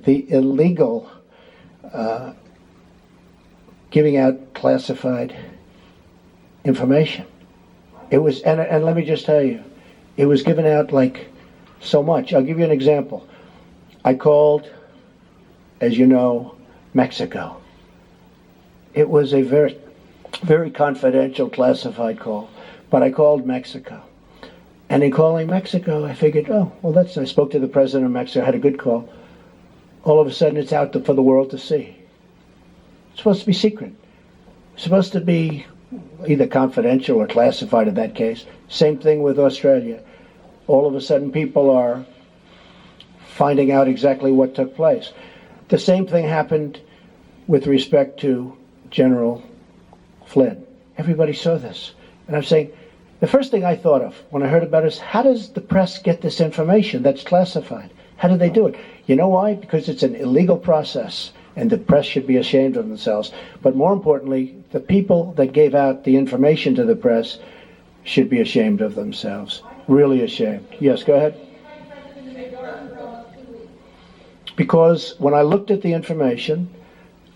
the illegal giving out classified information. It was, and let me just tell you, it was given out like so much. I'll give you an example. I called, as you know, Mexico. It was a very, very confidential classified call, but I called Mexico. And in calling Mexico, I figured, oh, well, that's nice. I spoke to the president of Mexico, had a good call. All of a sudden, it's out for the world to see. It's supposed to be secret. It's supposed to be either confidential or classified in that case. Same thing with Australia. All of a sudden, people are finding out exactly what took place. The same thing happened with respect to General Flynn. Everybody saw this. And I'm saying, the first thing I thought of when I heard about it is, how does the press get this information that's classified? How do they do it? You know why? Because it's an illegal process, and the press should be ashamed of themselves. But more importantly, the people that gave out the information to the press should be ashamed of themselves. Really ashamed. Yes, go ahead. Because when I looked at the information,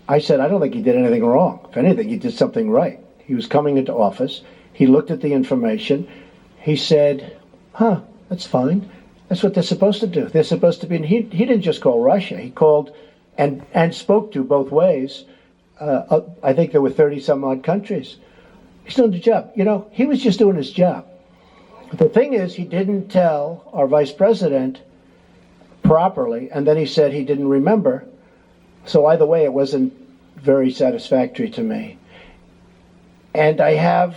I said, I don't think he did anything wrong. If anything, he did something right. He was coming into office. He looked at the information. He said, that's fine. That's what they're supposed to do. They're supposed to be, and he didn't just call Russia. He called and spoke to both ways. I think there were 30 some odd countries. He's doing the job. You know, he was just doing his job. The thing is, he didn't tell our vice president properly, and then he said he didn't remember. So either way, it wasn't very satisfactory to me. And I have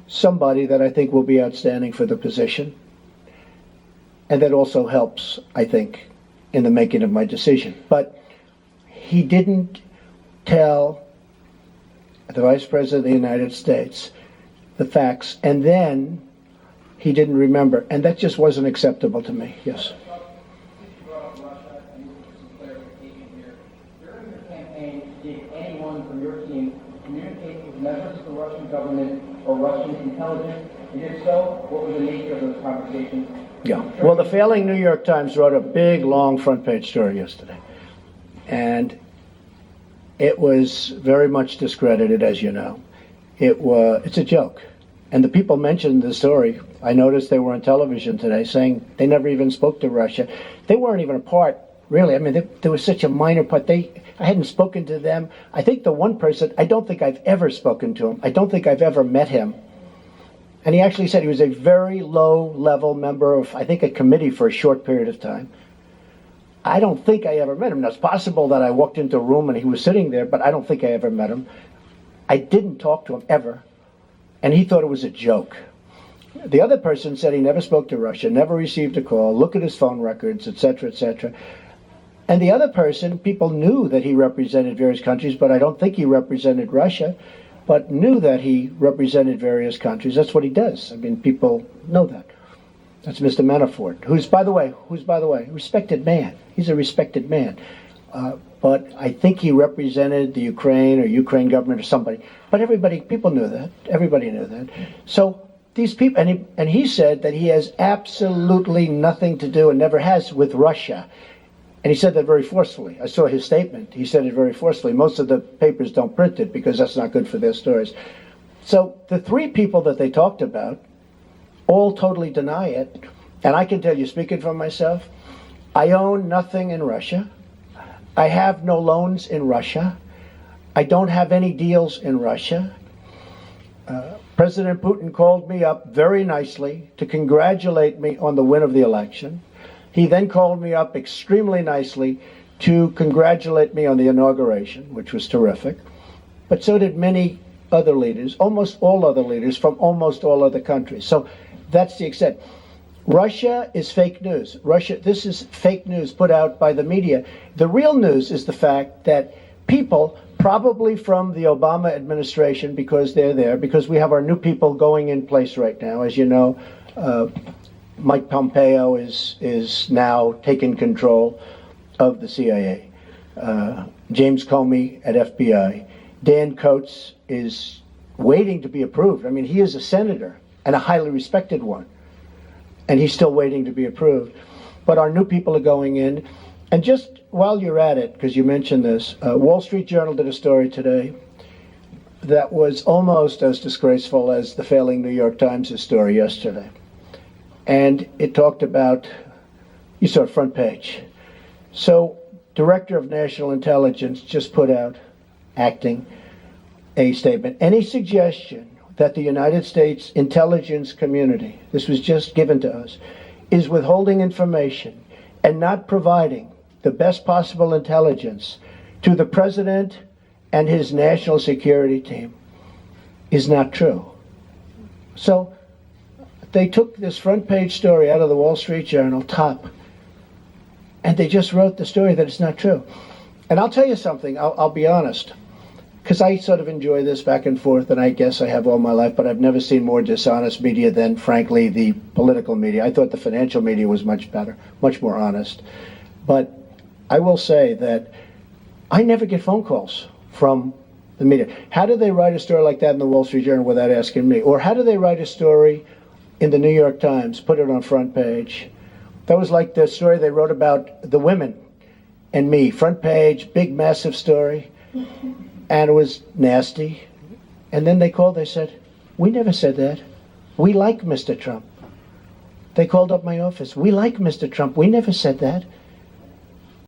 somebody that I think will be outstanding for the position. And that also helps, I think, in the making of my decision. But he didn't tell the Vice President of the United States the facts, and then he didn't remember. And that just wasn't acceptable to me. Yes. During the campaign, did anyone from your team communicate with members of the Russian government or Russian intelligence? And if so, what was the nature of those conversations? Yeah. Well, the failing New York Times wrote a big, long front-page story yesterday. And it was very much discredited, as you know. It's a joke. And the people mentioned the story. I noticed they were on television today saying they never even spoke to Russia. They weren't even a part, really. I mean, there was such a minor part. I hadn't spoken to them. I think the one person, I don't think I've ever spoken to him. I don't think I've ever met him. And he actually said he was a very low-level member of, I think, a committee for a short period of time. I don't think I ever met him. Now, it's possible that I walked into a room and he was sitting there, but I don't think I ever met him. I didn't talk to him ever, and he thought it was a joke. The other person said he never spoke to Russia, never received a call, look at his phone records, etc., etc. And the other person, people knew that he represented various countries, but I don't think he represented Russia, but knew that he represented various countries. That's what he does. I mean, people know that. That's Mr. Manafort, who's, by the way, a respected man. He's a respected man. But I think he represented the Ukraine government or somebody. But people knew that. Everybody knew that. So these people, and he said that he has absolutely nothing to do and never has with Russia. And he said that very forcefully. I saw his statement. He said it very forcefully. Most of the papers don't print it because that's not good for their stories. So the three people that they talked about all totally deny it. And I can tell you, speaking for myself, I own nothing in Russia. I have no loans in Russia. I don't have any deals in Russia. President Putin called me up very nicely to congratulate me on the win of the election. He then called me up extremely nicely to congratulate me on the inauguration, which was terrific. But so did many other leaders, almost all other leaders from almost all other countries. So that's the extent. Russia is fake news. This is fake news put out by the media. The real news is the fact that people, probably from the Obama administration, because they're there, because we have our new people going in place right now. As you know, Mike Pompeo is now taking control of the CIA. James Comey at FBI. Dan Coates is waiting to be approved. I mean, he is a senator and a highly respected one. And he's still waiting to be approved. But our new people are going in. And just while you're at it, because you mentioned this, Wall Street Journal did a story today that was almost as disgraceful as the failing New York Times' story yesterday. And it talked about, you saw it front page. So, Director of National Intelligence just put out, acting, a statement. Any suggestion that the United States intelligence community, this was just given to us, is withholding information and not providing the best possible intelligence to the president and his national security team is not true. So they took this front page story out of the Wall Street Journal, top, and they just wrote the story that it's not true. And I'll tell you something, I'll be honest, because I sort of enjoy this back and forth, and I guess I have all my life, but I've never seen more dishonest media than, frankly, the political media. I thought the financial media was much better, much more honest. But I will say that I never get phone calls from the media. How do they write a story like that in the Wall Street Journal without asking me? Or how do they write a story in the New York Times, put it on front page? That was like the story they wrote about the women and me. Front page, big, massive story. And it was nasty. And then they called, they said, we never said that. We like Mr. Trump. They called up my office. We like Mr. Trump. We never said that.